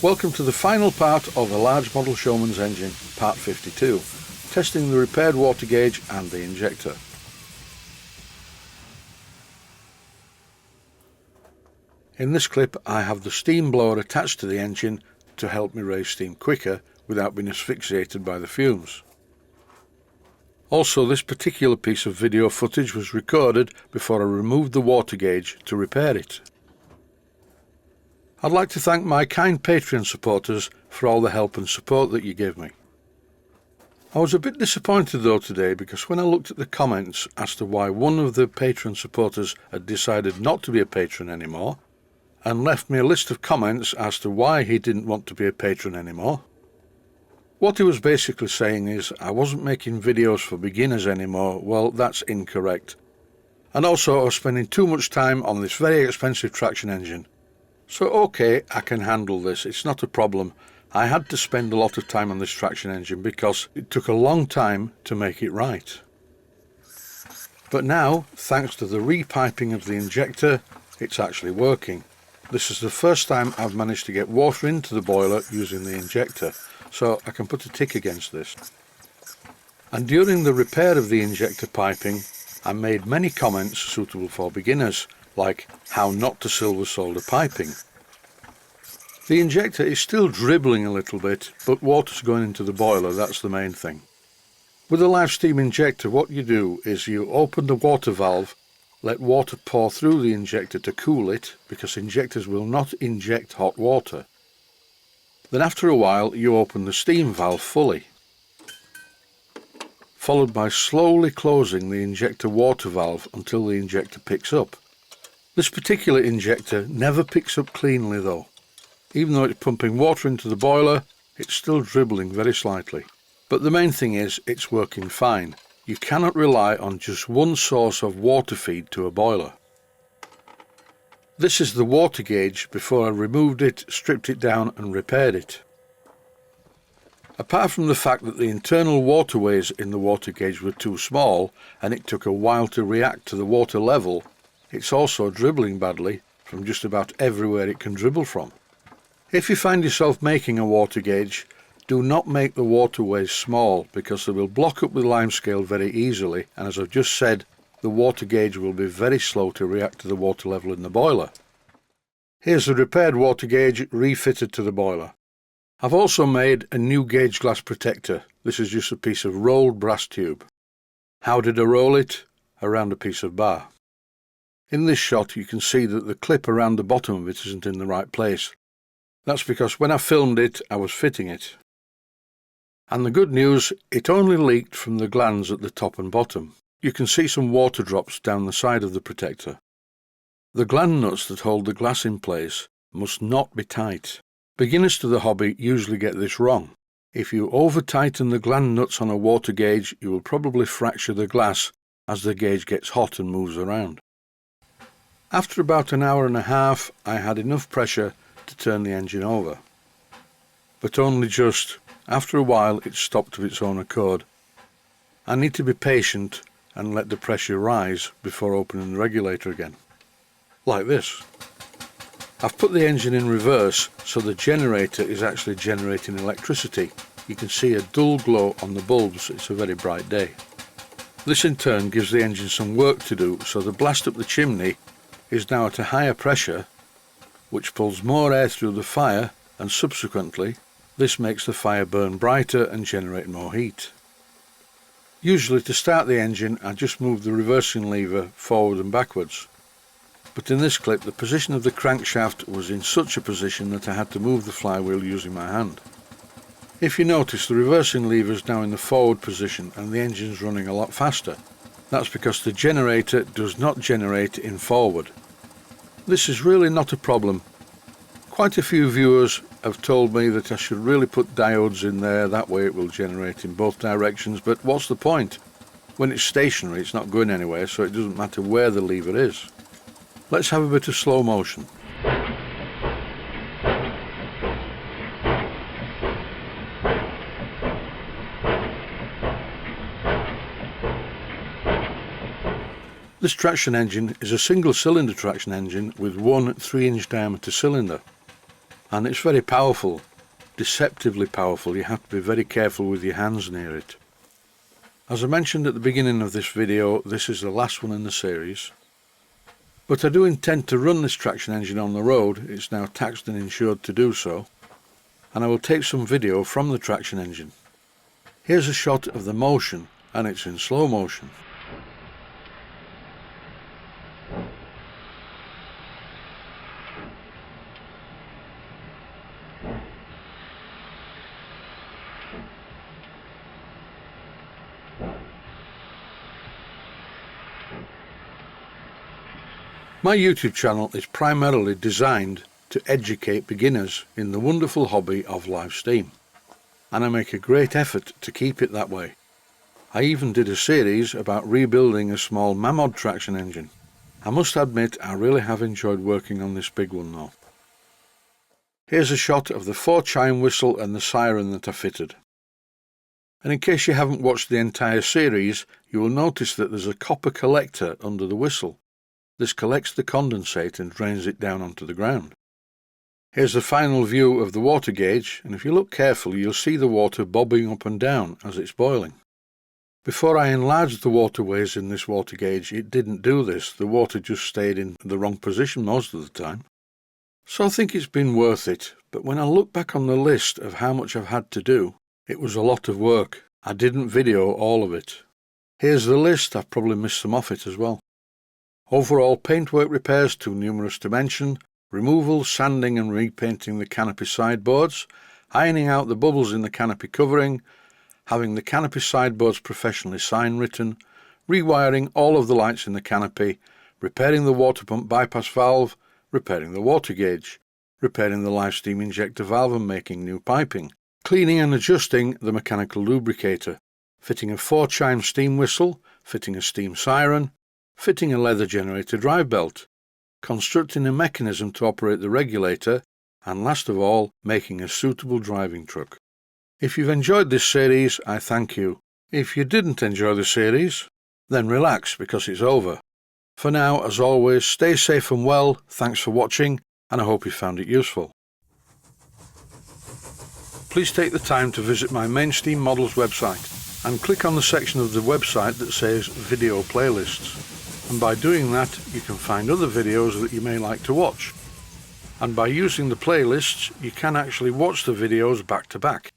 Welcome to the final part of the large model Showman'S engine, part 52, testing the repaired water gauge and the injector. In this clip I have the steam blower attached to the engine to help me raise steam quicker without being asphyxiated by the fumes. Also, this particular piece of video footage was recorded before I removed the water gauge to repair it. I'd like to thank my kind Patreon supporters for all the help and support that you give me. I was a bit disappointed though today, because when I looked at the comments as to why one of the Patreon supporters had decided not to be a patron anymore, and left me a list of comments as to why he didn't want to be a patron anymore, what he was basically saying is I wasn't making videos for beginners anymore. Well, that's incorrect. And also I was spending too much time on this very expensive traction engine. So okay, I can handle this, it's not a problem. I had to spend a lot of time on this traction engine because it took a long time to make it right. But now, thanks to the repiping of the injector, it's actually working. This is the first time I've managed to get water into the boiler using the injector, so I can put a tick against this. And during the repair of the injector piping, I made many comments suitable for beginners, like how not to silver solder piping. The injector is still dribbling a little bit, but water's going into the boiler, that's the main thing. With a live steam injector, what you do is you open the water valve, let water pour through the injector to cool it, because injectors will not inject hot water. Then after a while you open the steam valve fully, followed by slowly closing the injector water valve until the injector picks up. This particular injector never picks up cleanly though. Even though it's pumping water into the boiler, it's still dribbling very slightly. But the main thing is it's working fine. You cannot rely on just one source of water feed to a boiler. This is the water gauge before I removed it, stripped it down and repaired it. Apart from the fact that the internal waterways in the water gauge were too small and it took a while to react to the water level, it's also dribbling badly from just about everywhere it can dribble from. If you find yourself making a water gauge, do not make the waterways small, because they will block up with limescale very easily, and as I've just said, the water gauge will be very slow to react to the water level in the boiler. Here's the repaired water gauge refitted to the boiler. I've also made a new gauge glass protector. This is just a piece of rolled brass tube. How did I roll it? Around a piece of bar. In this shot you can see that the clip around the bottom of it isn't in the right place. That's because when I filmed it I was fitting it. And the good news, it only leaked from the glands at the top and bottom. You can see some water drops down the side of the protector. The gland nuts that hold the glass in place must not be tight. Beginners to the hobby usually get this wrong. If you over-tighten the gland nuts on a water gauge, you will probably fracture the glass as the gauge gets hot and moves around. After about an hour and a half, I had enough pressure to turn the engine over. But only just. After a while it stopped of its own accord. I need to be patient and let the pressure rise before opening the regulator again. Like this. I've put the engine in reverse so the generator is actually generating electricity. You can see a dull glow on the bulbs, it's a very bright day. This in turn gives the engine some work to do, so the blast up the chimney is now at a higher pressure, which pulls more air through the fire, and subsequently this makes the fire burn brighter and generate more heat. Usually to start the engine I just move the reversing lever forward and backwards, but in this clip the position of the crankshaft was in such a position that I had to move the flywheel using my hand. If you notice, the reversing lever is now in the forward position and the engine's running a lot faster. That's because the generator does not generate in forward. This is really not a problem. Quite a few viewers have told me that I should really put diodes in there, that way it will generate in both directions, but what's the point? When it's stationary it's not going anywhere, so it doesn't matter where the lever is. Let's have a bit of slow motion. This traction engine is a single cylinder traction engine with one 3-inch diameter cylinder. and it's very powerful, deceptively powerful. You have to be very careful with your hands near it. As I mentioned at the beginning of this video, this is the last one in the series, but I do intend to run this traction engine on the road. It's now taxed and insured to do so, and I will take some video from the traction engine. Here's a shot of the motion, and it's in slow motion. My YouTube channel is primarily designed to educate beginners in the wonderful hobby of live steam, and I make a great effort to keep it that way. I even did a series about rebuilding a small Mammoth traction engine. I must admit I really have enjoyed working on this big one though. Here's a shot of the 4-chime whistle and the siren that I fitted. And in case you haven't watched the entire series, you will notice that there's a copper collector under the whistle. This collects the condensate and drains it down onto the ground. Here's the final view of the water gauge, and if you look carefully you'll see the water bobbing up and down as it's boiling. Before I enlarged the waterways in this water gauge, it didn't do this. The water just stayed in the wrong position most of the time. So I think it's been worth it, but when I look back on the list of how much I've had to do, it was a lot of work. I didn't video all of it. Here's the list. I've probably missed some off it as well. Overall paintwork repairs too numerous to mention, removal, sanding and repainting the canopy sideboards, ironing out the bubbles in the canopy covering, having the canopy sideboards professionally sign written, rewiring all of the lights in the canopy, repairing the water pump bypass valve, repairing the water gauge, repairing the live steam injector valve and making new piping, cleaning and adjusting the mechanical lubricator, fitting a 4-chime steam whistle, fitting a steam siren, fitting a leather generator drive belt, constructing a mechanism to operate the regulator, and last of all, making a suitable driving truck. If you've enjoyed this series, I thank you. If you didn't enjoy the series, then relax because it's over. For now, as always, stay safe and well, thanks for watching, and I hope you found it useful. Please take the time to visit my Main Steam Models website and click on the section of the website that says Video Playlists. And by doing that, you can find other videos that you may like to watch. And by using the playlists, you can actually watch the videos back to back.